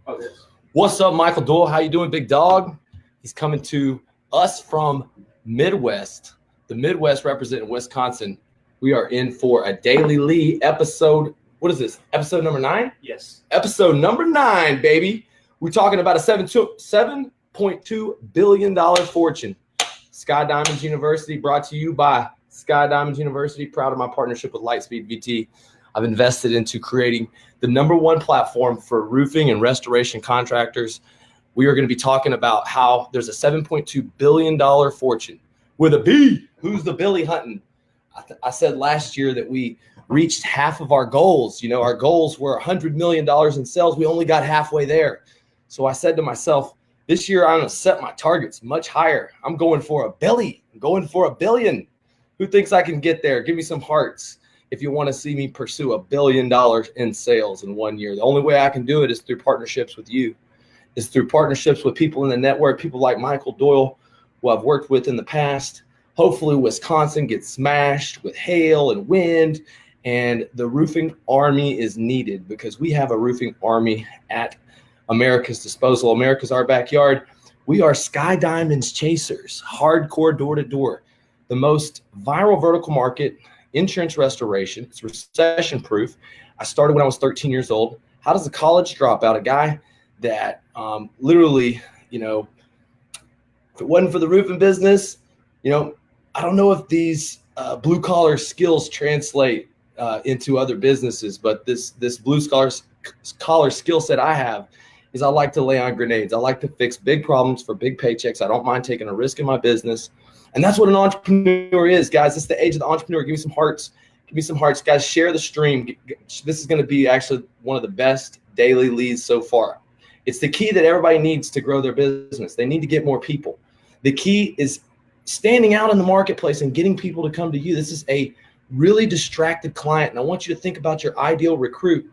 Oh, yes. What's up, Michael Doyle? How you doing, big dog? He's coming to us from Midwest. The Midwest representing Wisconsin. We are in for a Daily Lee episode. What is this? Episode number 9? Yes. Episode number 9, baby. We're talking about a $7.2 billion fortune. Sky Diamonds University, brought to you by Sky Diamonds University. Proud of my partnership with Lightspeed VT. I've invested into creating the #1 platform for roofing and restoration contractors. We are going to be talking about how there's a $7.2 billion fortune with a B. Who's the Billy hunting? I said last year that we reached half of our goals. You know, our goals were $100 million in sales. We only got halfway there. So I said to myself, this year I'm going to set my targets much higher. I'm going for a Billy. I'm going for $1 billion. Who thinks I can get there? Give me some hearts. If you want to see me pursue $1 billion in sales in 1 year, the only way I can do it is through partnerships with you, is through partnerships with people in the network, people like Michael Doyle, who I've worked with in the past. Hopefully Wisconsin gets smashed with hail and wind, and the roofing army is needed because we have a roofing army at America's disposal. America's our backyard. We are Sky Diamonds chasers, hardcore door-to-door, the most viral vertical market, insurance restoration. It's recession proof. I started when I was 13 years old. How does a college dropout, a guy that literally, you know, if it wasn't for the roofing business, you know, I don't know if these blue collar skills translate into other businesses, but this blue collar skill set I have is I like to lay on grenades. I like to fix big problems for big paychecks. I don't mind taking a risk in my business. And that's what an entrepreneur is, guys. It's the age of the entrepreneur. Give me some hearts. Give me some hearts. Guys, share the stream. This is going to be actually one of the best daily leads so far. It's the key that everybody needs to grow their business. They need to get more people. The key is standing out in the marketplace and getting people to come to you. This is a really distracted client, and I want you to think about your ideal recruit.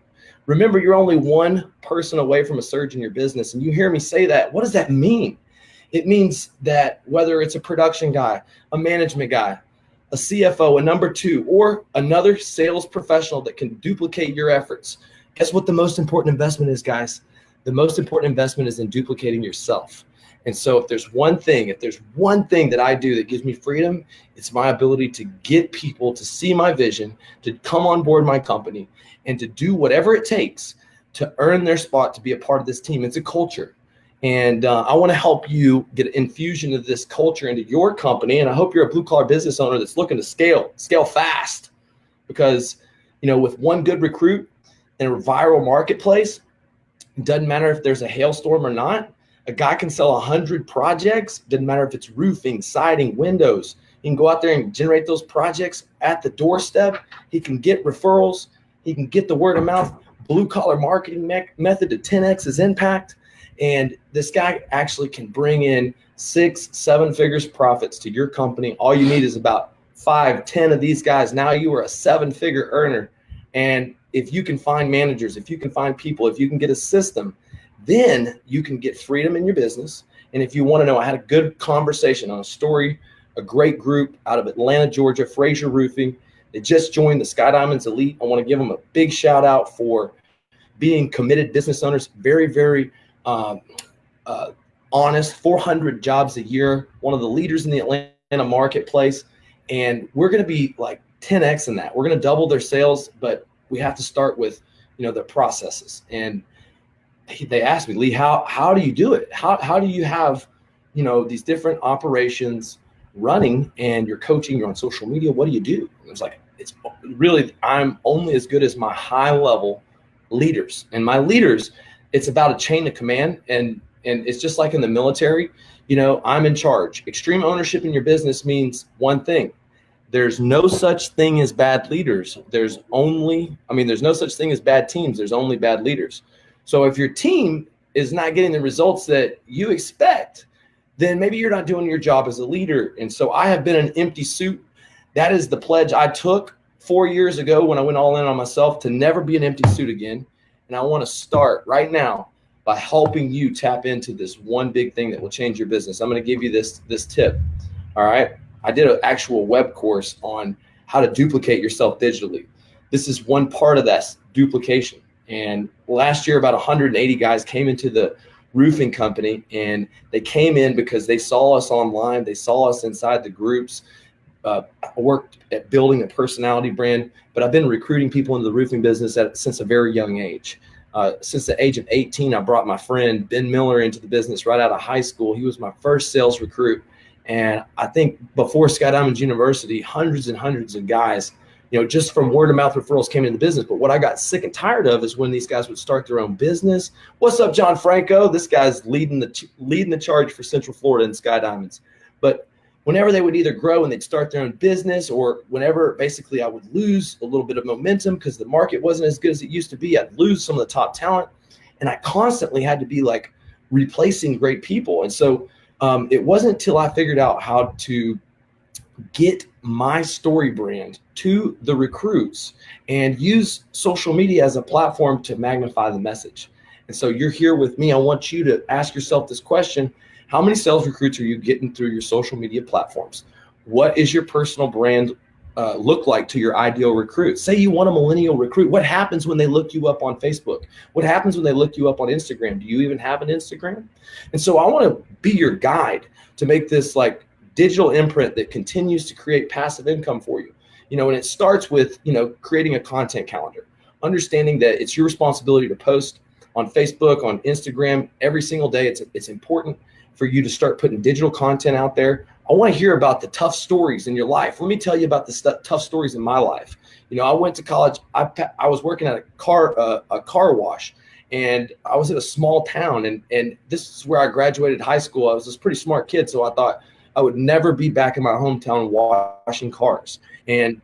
Remember, you're only one person away from a surge in your business, and you hear me say that. What does that mean? It means that whether it's a production guy, a management guy, a CFO, a number 2, or another sales professional that can duplicate your efforts, guess what the most important investment is, guys? The most important investment is in duplicating yourself. And so if there's one thing that I do that gives me freedom, it's my ability to get people to see my vision, to come on board my company, and to do whatever it takes to earn their spot to be a part of this team. It's a culture. And I want to help you get an infusion of this culture into your company. And I hope you're a blue collar business owner that's looking to scale fast, because, you know, with one good recruit in a viral marketplace, it doesn't matter if there's a hailstorm or not. A guy can sell 100 projects. Doesn't matter if it's roofing, siding, windows. He can go out there and generate those projects at the doorstep. He can get referrals. He can get the word of mouth blue collar marketing method to 10x his impact. And this guy actually can bring in 6-7 figures profits to your company. All you need is about 5-10 of these guys. Now you are a 7-figure earner. And if you can find managers, if you can find people, if you can get a system, then you can get freedom in your business. And if you want to know, I had a good conversation on a story, a great group out of Atlanta, Georgia, Fraser Roofing. They just joined the Sky Diamonds Elite. I want to give them a big shout out for being committed business owners, very, very honest, 400 jobs a year, one of the leaders in the Atlanta marketplace. And we're going to be like 10x in that. We're going to double their sales, but we have to start with, you know, their processes. And they asked me, Lee, how do you do it? How do you have, you know, these different operations running, and you're coaching, you're on social media? What do you do? And it's like, it's really, I'm only as good as my high level leaders. And my leaders, it's about a chain of command. And it's just like in the military, you know, I'm in charge. Extreme ownership in your business means one thing. There's no such thing as bad leaders. There's no such thing as bad teams. There's only bad leaders. So if your team is not getting the results that you expect, then maybe you're not doing your job as a leader. And so I have been an empty suit. That is the pledge I took 4 years ago when I went all in on myself, to never be an empty suit again. And I want to start right now by helping you tap into this one big thing that will change your business. I'm going to give you this tip. All right. I did an actual web course on how to duplicate yourself digitally. This is one part of that duplication. And last year, about 180 guys came into the roofing company, and they came in because they saw us online. They saw us inside the groups. I worked at building a personality brand, but I've been recruiting people into the roofing business since a very young age. Since the age of 18, I brought my friend Ben Miller into the business right out of high school. He was my first sales recruit. And I think before Sky Diamonds University, hundreds and hundreds of guys, just from word of mouth referrals came into the business. But what I got sick and tired of is when these guys would start their own business. What's up, John Franco? This guy's leading the charge for Central Florida and Sky Diamonds. But whenever they would either grow and they'd start their own business, or whenever basically I would lose a little bit of momentum because the market wasn't as good as it used to be, I'd lose some of the top talent. And I constantly had to be like replacing great people. And so it wasn't until I figured out how to get my story brand to the recruits and use social media as a platform to magnify the message. And so you're here with me. I want you to ask yourself this question. How many sales recruits are you getting through your social media platforms? What is your personal brand look like to your ideal recruit? Say you want a millennial recruit. What happens when they look you up on Facebook? What happens when they look you up on Instagram? Do you even have an Instagram? And so I want to be your guide to make this like digital imprint that continues to create passive income for you. And it starts with, creating a content calendar, understanding that it's your responsibility to post on Facebook, on Instagram every single day. It's important for you to start putting digital content out there. I want to hear about the tough stories in your life. Let me tell you about the tough stories in my life. I went to college. I was working at a car wash, and I was in a small town, and this is where I graduated high school. I was this pretty smart kid, so I thought I would never be back in my hometown washing cars. And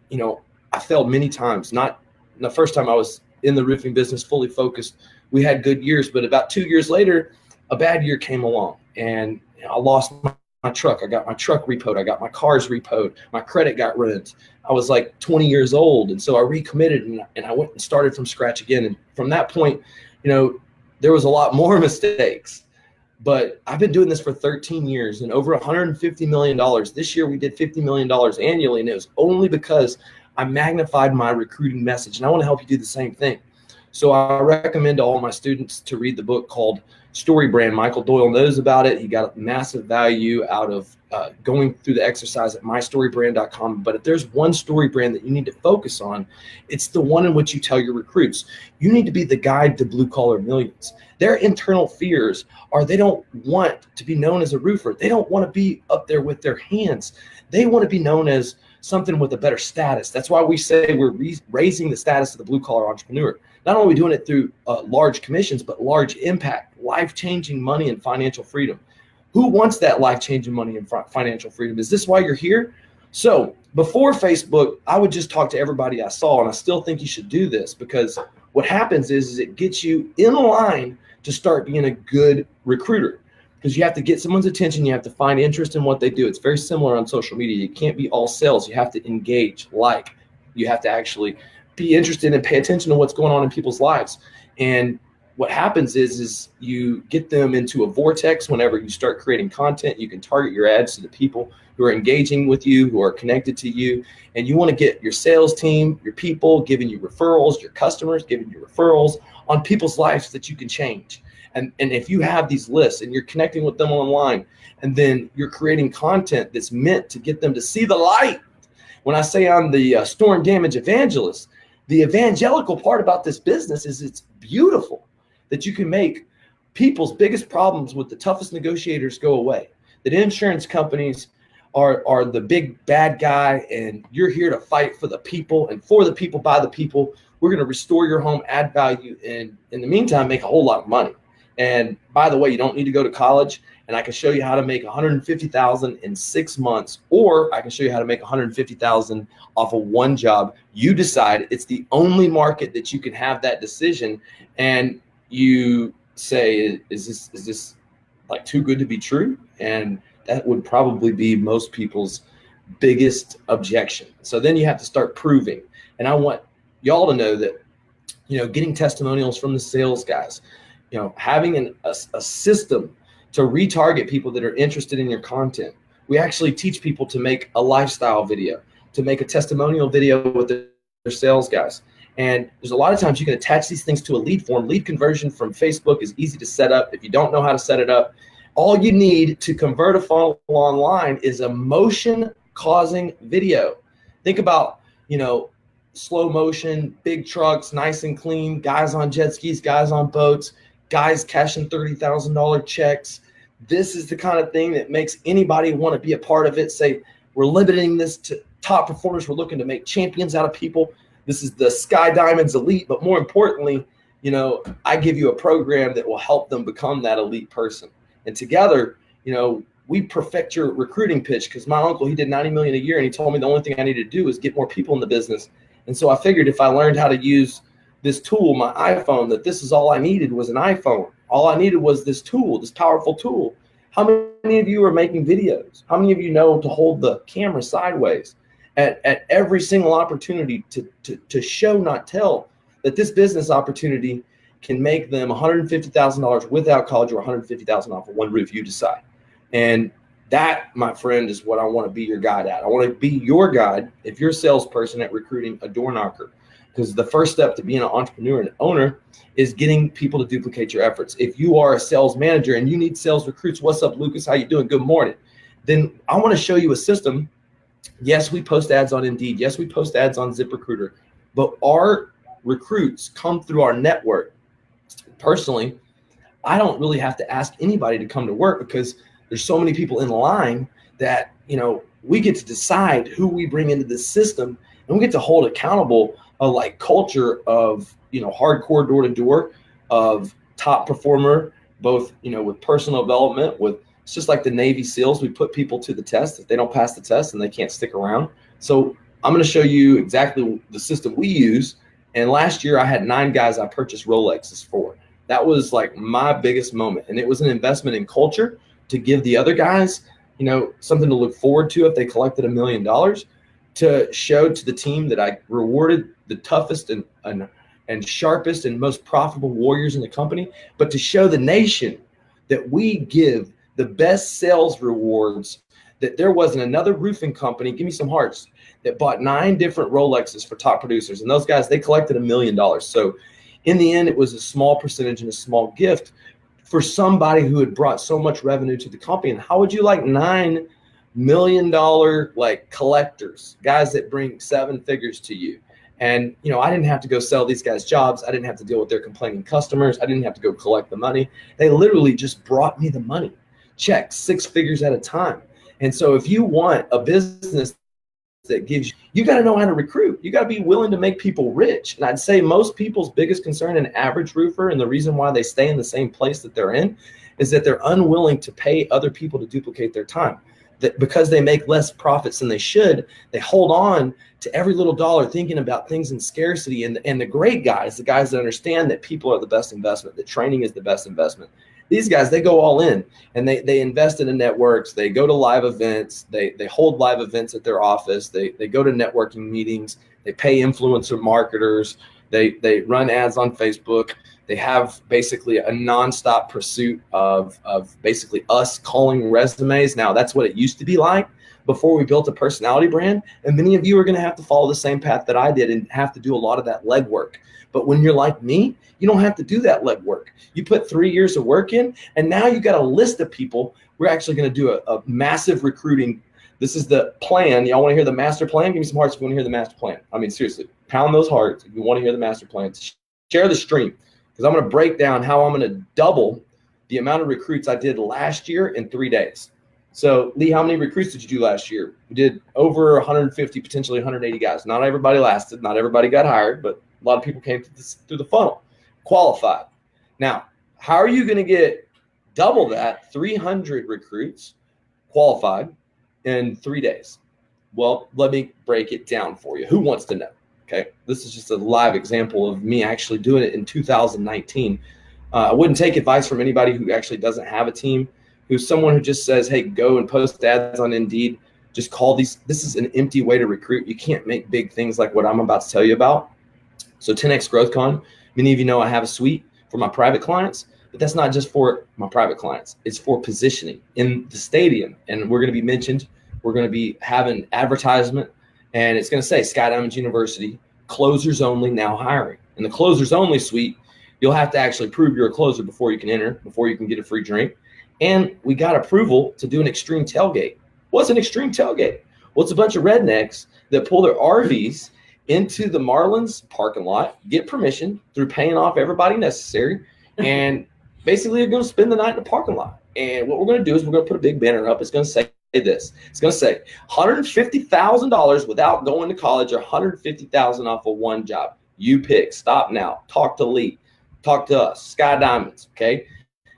I failed many times. Not the first time I was in the roofing business fully focused. We had good years, but about 2 years later, a bad year came along, and I lost my truck. I got my truck repoed. I got my cars repoed. My credit got ruined. I was like 20 years old. And so I recommitted, and I went and started from scratch again. And from that point, there was a lot more mistakes, but I've been doing this for 13 years and over $150 million. This year we did $50 million annually. And it was only because I magnified my recruiting message. And I want to help you do the same thing. So I recommend to all my students to read the book called Story Brand. Michael Doyle knows about it. He got massive value out of going through the exercise at mystorybrand.com. But if there's one story brand that you need to focus on, it's the one in which you tell your recruits. You need to be the guide to blue collar millions. Their internal fears are they don't want to be known as a roofer. They don't want to be up there with their hands. They want to be known as something with a better status. That's why we say we're raising the status of the blue collar entrepreneur. Not only are we doing it through large commissions, but large impact, life-changing money and financial freedom. Who wants that life-changing money and financial freedom? Is this why you're here? So before Facebook, I would just talk to everybody I saw, and I still think you should do this, because what happens is it gets you in line to start being a good recruiter, because you have to get someone's attention. You have to find interest in what they do. It's very similar on social media. You can't be all sales. You have to engage, you have to actually be interested and pay attention to what's going on in people's lives. And what happens is you get them into a vortex. Whenever you start creating content, you can target your ads to the people who are engaging with you, who are connected to you. And you want to get your sales team, your people giving you referrals, your customers giving you referrals on people's lives that you can change. And if you have these lists and you're connecting with them online, and then you're creating content that's meant to get them to see the light. When I say I'm the storm damage evangelist, the evangelical part about this business is it's beautiful that you can make people's biggest problems with the toughest negotiators go away. That insurance companies are the big bad guy, and you're here to fight for the people and for the people by the people. We're going to restore your home, add value, and in the meantime, make a whole lot of money. And by the way, you don't need to go to college, and I can show you how to make $150,000 in 6 months, or I can show you how to make $150,000 off of one job. You decide. It's the only market that you can have that decision. And you say, is this like too good to be true? And that would probably be most people's biggest objection. So then you have to start proving. And I want y'all to know that, getting testimonials from the sales guys, having a system to retarget people that are interested in your content. We actually teach people to make a lifestyle video, to make a testimonial video with their sales guys. And there's a lot of times you can attach these things to a lead form. Lead conversion from Facebook is easy to set up. If you don't know how to set it up, all you need to convert a funnel online is a motion causing video. Think about, slow motion, big trucks, nice and clean, guys on jet skis, guys on boats, guys cashing $30,000 checks. This is the kind of thing that makes anybody want to be a part of it. Say, we're limiting this to top performers. We're looking to make champions out of people. This is the Sky Diamonds Elite. But more importantly, I give you a program that will help them become that elite person. And together, we perfect your recruiting pitch, because my uncle, he did 90 million a year, and he told me the only thing I needed to do is get more people in the business. And so I figured if I learned how to use this tool, my iPhone, that this is all I needed was an iPhone. All I needed was this tool, this powerful tool. How many of you are making videos? How many of you know to hold the camera sideways at every single opportunity to show, not tell, that this business opportunity can make them $150,000 without college, or $150,000 off of one roof, you decide. And that, my friend, is what I want to be your guide at. I want to be your guide if you're a salesperson at recruiting a door knocker, because the first step to being an entrepreneur and owner is getting people to duplicate your efforts. If you are a sales manager and you need sales recruits, what's up, Lucas? How you doing? Good morning. Then I want to show you a system. Yes, we post ads on Indeed. Yes, we post ads on ZipRecruiter, but our recruits come through our network. Personally, I don't really have to ask anybody to come to work, because there's so many people in line that, we get to decide who we bring into this system, and we get to hold accountable a culture of, hardcore door to door, of top performer, both, with personal development, it's just like the Navy SEALs. We put people to the test. If they don't pass the test, then they can't stick around. So I'm going to show you exactly the system we use. And last year I had 9 guys I purchased Rolexes for. That was my biggest moment. And it was an investment in culture to give the other guys, something to look forward to if they collected $1 million, to show to the team that I rewarded the toughest and sharpest and most profitable warriors in the company, but to show the nation that we give the best sales rewards, that there wasn't another roofing company, give me some hearts, that bought 9 different Rolexes for top producers. And those guys, they collected $1 million. So in the end, it was a small percentage and a small gift for somebody who had brought so much revenue to the company. And how would you like $9 million collectors, guys that bring 7 figures to you? And, I didn't have to go sell these guys jobs. I didn't have to deal with their complaining customers. I didn't have to go collect the money. They literally just brought me the money, checks, 6 figures at a time. And so if you want a business that gives you got to know how to recruit. You got to be willing to make people rich. And I'd say most people's biggest concern, an average roofer, and the reason why they stay in the same place that they're in, is that they're unwilling to pay other people to duplicate their time. That because they make less profits than they should, they hold on to every little dollar, thinking about things in scarcity. And the great guys, the guys that understand that people are the best investment, that training is the best investment, these guys, they go all in, and they invest in the networks. They go to live events. They hold live events at their office. They go to networking meetings. They pay influencer marketers. They run ads on Facebook. They have basically a nonstop pursuit of basically us calling resumes. Now, that's what it used to be like before we built a personality brand. And many of you are going to have to follow the same path that I did and have to do a lot of that legwork. But when you're like me, you don't have to do that legwork. You put 3 years of work in, and now you got a list of people. We're actually going to do a massive recruiting. This is the plan. Y'all want to hear the master plan? Give me some hearts if you want to hear the master plan. I mean, seriously, pound those hearts if you want to hear the master plan. Share the stream, because I'm going to break down how I'm going to double the amount of recruits I did last year in 3 days. So, Lee, how many recruits did you do last year? We did over 150, potentially 180 guys. Not everybody lasted. Not everybody got hired, but a lot of people came through the funnel, qualified. Now, how are you going to get double that, 300 recruits qualified in 3 days? Well, let me break it down for you. Who wants to know? Okay, this is just a live example of me actually doing it in 2019. I wouldn't take advice from anybody who actually doesn't have a team, who's someone who just says, hey, go and post ads on Indeed. Just call these. This is an empty way to recruit. You can't make big things like what I'm about to tell you about. So 10X GrowthCon, many of you know I have a suite for my private clients, but that's not just for my private clients. It's for positioning in the stadium. And we're going to be mentioned. We're going to be having advertisement, and it's going to say Sky Diamonds University closers only now hiring. In the closers only suite, you'll have to actually prove you're a closer before you can enter, before you can get a free drink. And we got approval to do an extreme tailgate. What's an extreme tailgate? Well, it's a bunch of rednecks that pull their RVs into the Marlins parking lot, get permission through paying off everybody necessary, and basically they're going to spend the night in the parking lot. And what we're going to do is we're going to put a big banner up. It's going to say this. It's going to say $150,000 without going to college, or $150,000 off of one job. You pick. Stop now. Talk to Lee. Talk to us. Sky Diamonds. Okay.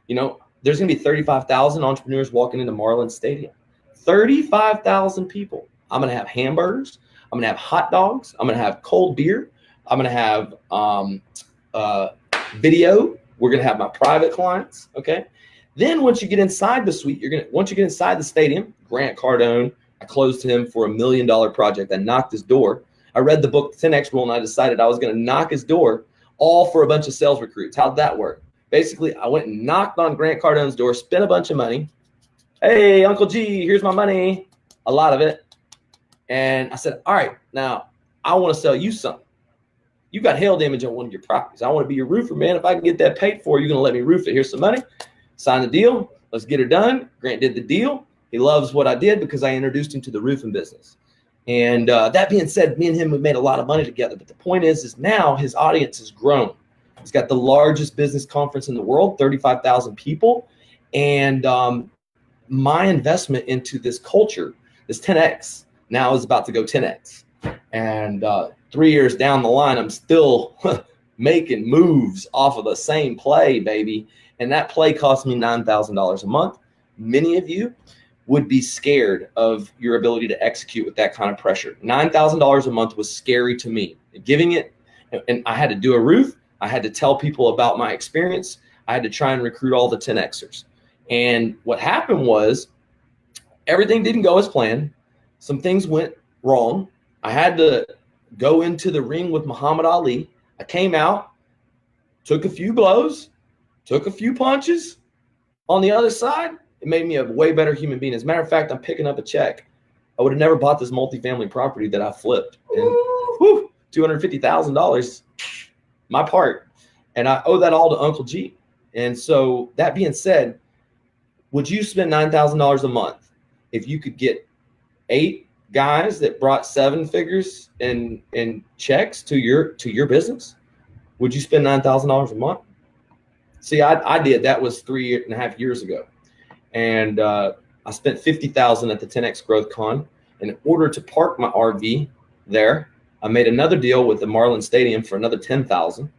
You know, there's going to be 35,000 entrepreneurs walking into Marlins Stadium. 35,000 people. I'm going to have hamburgers. I'm going to have hot dogs. I'm going to have cold beer. I'm going to have video. We're going to have my private clients. Okay. Then once you get inside the suite, once you get inside the stadium, Grant Cardone, I closed him for $1 million project. I knocked his door. I read the book 10X Rule, and I decided I was going to knock his door, all for a bunch of sales recruits. How'd that work? Basically, I went and knocked on Grant Cardone's door, spent a bunch of money. Hey, Uncle G, here's my money, a lot of it. And I said, all right, now I want to sell you something. You got hail damage on one of your properties. I want to be your roofer, man. If I can get that paid for, you're going to let me roof it. Here's some money. Sign the deal. Let's get her done. Grant did the deal. He loves what I did because I introduced him to the roofing business. And that being said, me and him have made a lot of money together. But the point is now his audience has grown. He's got the largest business conference in the world, 35,000 people. And my investment into this culture, this 10X, now is about to go 10X. And 3 years down the line, I'm still making moves off of the same play, baby. And that play cost me $9,000 a month. Many of you would be scared of your ability to execute with that kind of pressure. $9,000 a month was scary to me. Giving it, and I had to do a roof. I had to tell people about my experience. I had to try and recruit all the 10Xers. And what happened was everything didn't go as planned. Some things went wrong. I had to go into the ring with Muhammad Ali. I came out, took a few blows, took a few punches. On the other side, it made me a way better human being. As a matter of fact, I'm picking up a check. I would have never bought this multifamily property that I flipped. And $250,000, my part. And I owe that all to Uncle G. And so that being said, would you spend $9,000 a month if you could get 8 guys that brought 7 figures in checks to your business? Would you spend $9,000 a month? See, I did. That was 3.5 years ago. And I spent $50,000 at the 10X Growth Con. And in order to park my RV there, I made another deal with the Marlins Stadium for another $10,000.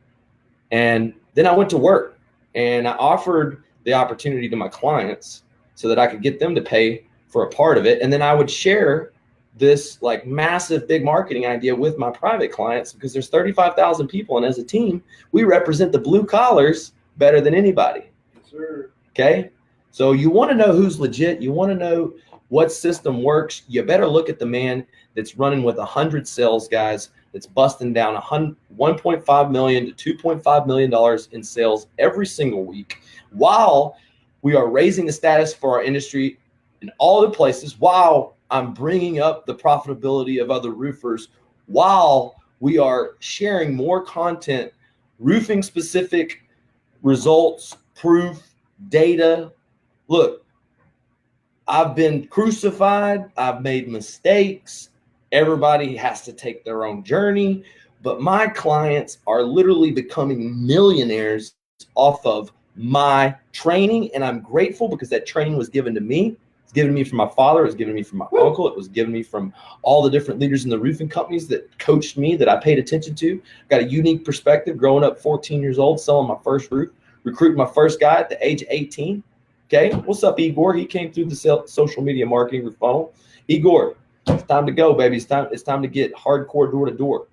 And then I went to work and I offered the opportunity to my clients so that I could get them to pay for a part of it. And then I would share this like massive big marketing idea with my private clients because there's 35,000 people. And as a team, we represent the blue collars better than anybody. Yes, sir. Okay. So you want to know who's legit. You want to know what system works. You better look at the man that's running with 100 sales guys that's busting down $1.5 million to $2.5 million in sales every single week, while we are raising the status for our industry in all the places, while I'm bringing up the profitability of other roofers, while we are sharing more content, roofing specific results, proof, data. Look, I've been crucified. I've made mistakes. Everybody has to take their own journey, but my clients are literally becoming millionaires off of my training. And I'm grateful because that training was given to me. It's given to me from my father. It was given to me from my uncle. It was given to me from all the different leaders in the roofing companies that coached me, that I paid attention to. Got a unique perspective growing up 14 years old, selling my first roof, recruiting my first guy at the age of 18. Okay. What's up, Igor? He came through the social media marketing funnel. Igor, it's time to go, baby. It's time to get hardcore door to door.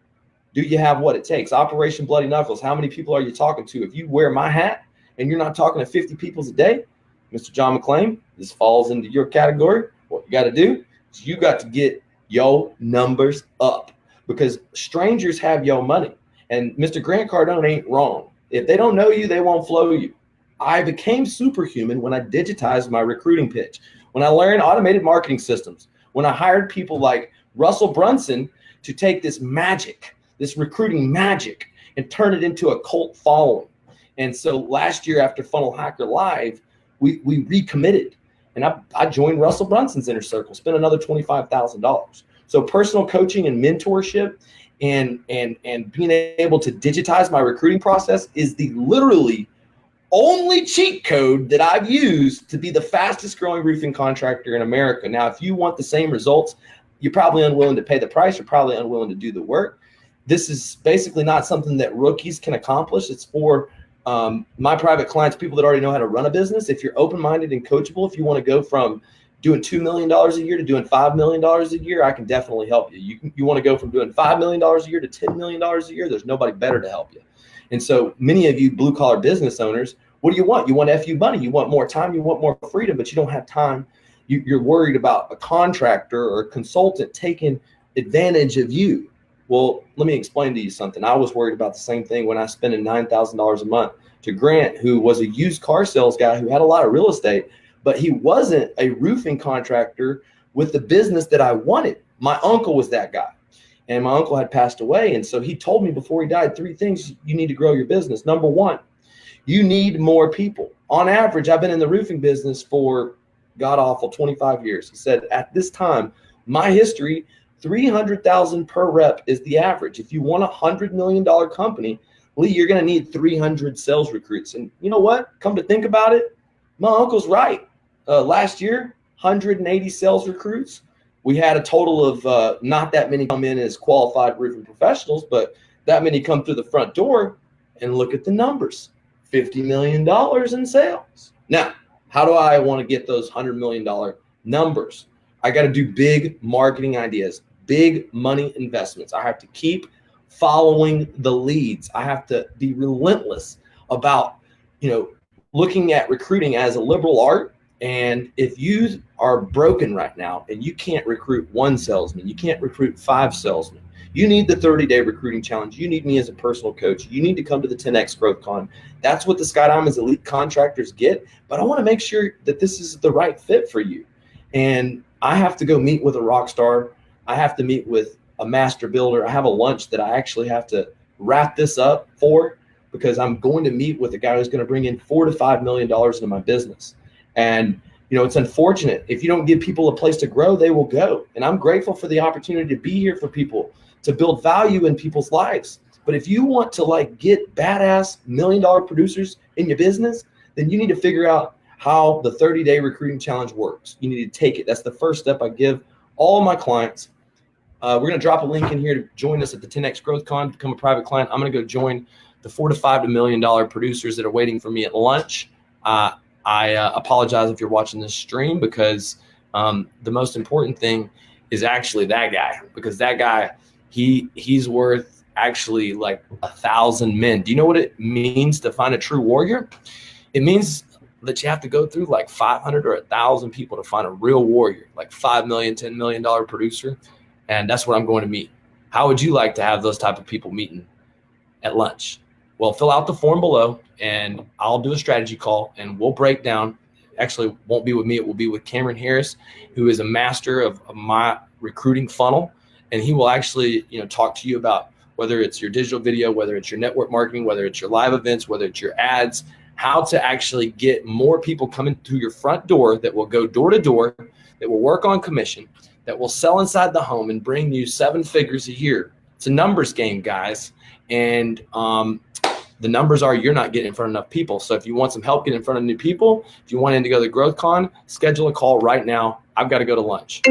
Do you have what it takes? Operation Bloody Knuckles. How many people are you talking to? If you wear my hat and you're not talking to 50 people a day, Mr. John McClain, this falls into your category. What you got to do is you got to get your numbers up because strangers have your money. And Mr. Grant Cardone ain't wrong. If they don't know you, they won't flow you. I became superhuman when I digitized my recruiting pitch, when I learned automated marketing systems, when I hired people like Russell Brunson to take this magic this recruiting magic and turn it into a cult following. And so last year after Funnel Hacker Live, we recommitted, and I joined Russell Brunson's inner circle, spent another $25,000. So personal coaching and mentorship and being able to digitize my recruiting process is the literally only cheat code that I've used to be the fastest growing roofing contractor in America. Now, if you want the same results, you're probably unwilling to pay the price. You're probably unwilling to do the work. This is basically not something that rookies can accomplish. It's for my private clients, people that already know how to run a business. If you're open-minded and coachable, if you want to go from doing $2 million a year to doing $5 million a year, I can definitely help you. You want to go from doing $5 million a year to $10 million a year, there's nobody better to help you. And so many of you blue-collar business owners, what do you want? You want FU money. You want more time. You want more freedom, but you don't have time. You're worried about a contractor or a consultant taking advantage of you. Well, let me explain to you something. I was worried about the same thing when I spent $9,000 a month to Grant, who was a used car sales guy who had a lot of real estate, but he wasn't a roofing contractor with the business that I wanted. My uncle was that guy, and my uncle had passed away. And so he told me before he died, 3 things you need to grow your business. Number 1, you need more people. On average, I've been in the roofing business for god awful 25 years. He said, at this time, my history, 300,000 per rep is the average. If you want a $100 million company, Lee, you're going to need 300 sales recruits. And you know what? Come to think about it, my uncle's right. Last year, 180 sales recruits. We had a total of not that many come in as qualified roofing professionals, but that many come through the front door. And look at the numbers, $50 million in sales. Now, how do I want to get those $100 million numbers? I got to do big marketing ideas, big money investments. I have to keep following the leads. I have to be relentless about, looking at recruiting as a liberal art. And if you are broken right now and you can't recruit 1 salesman, you can't recruit 5 salesmen, you need the 30-day recruiting challenge. You need me as a personal coach. You need to come to the 10X Growth Con. That's what the Sky Diamonds Elite Contractors get. But I want to make sure that this is the right fit for you. And I have to go meet with a rock star. I have to meet with a master builder. I have a lunch that I actually have to wrap this up for, because I'm going to meet with a guy who's going to bring in $4 to $5 million into my business. And, it's unfortunate. If you don't give people a place to grow, they will go. And I'm grateful for the opportunity to be here for people, to build value in people's lives. But if you want to get badass $1 million producers in your business, then you need to figure out how the 30-day recruiting challenge works. You need to take it. That's the first step I give all my clients. We're going to drop a link in here to join us at the 10X Growth Con, become a private client. I'm going to go join the $4 to $5 million producers that are waiting for me at lunch. I apologize if you're watching this stream, because the most important thing is actually that guy, because that guy, he's worth actually 1,000 men. Do you know what it means to find a true warrior? It means that you have to go through 500 or 1,000 people to find a real warrior, $5 million, $10 million producer. And that's what I'm going to meet. How would you like to have those type of people meeting at lunch? Well, fill out the form below and I'll do a strategy call and we'll break down. Actually, won't be with me. It will be with Cameron Harris, who is a master of my recruiting funnel. And he will actually, talk to you about whether it's your digital video, whether it's your network marketing, whether it's your live events, whether it's your ads, how to actually get more people coming through your front door that will go door to door, that will work on commission, that will sell inside the home and bring you 7 figures a year. It's a numbers game, guys. And the numbers are you're not getting in front of enough people. So if you want some help getting in front of new people, if you want to go to the Growth Con, schedule a call right now. I've got to go to lunch.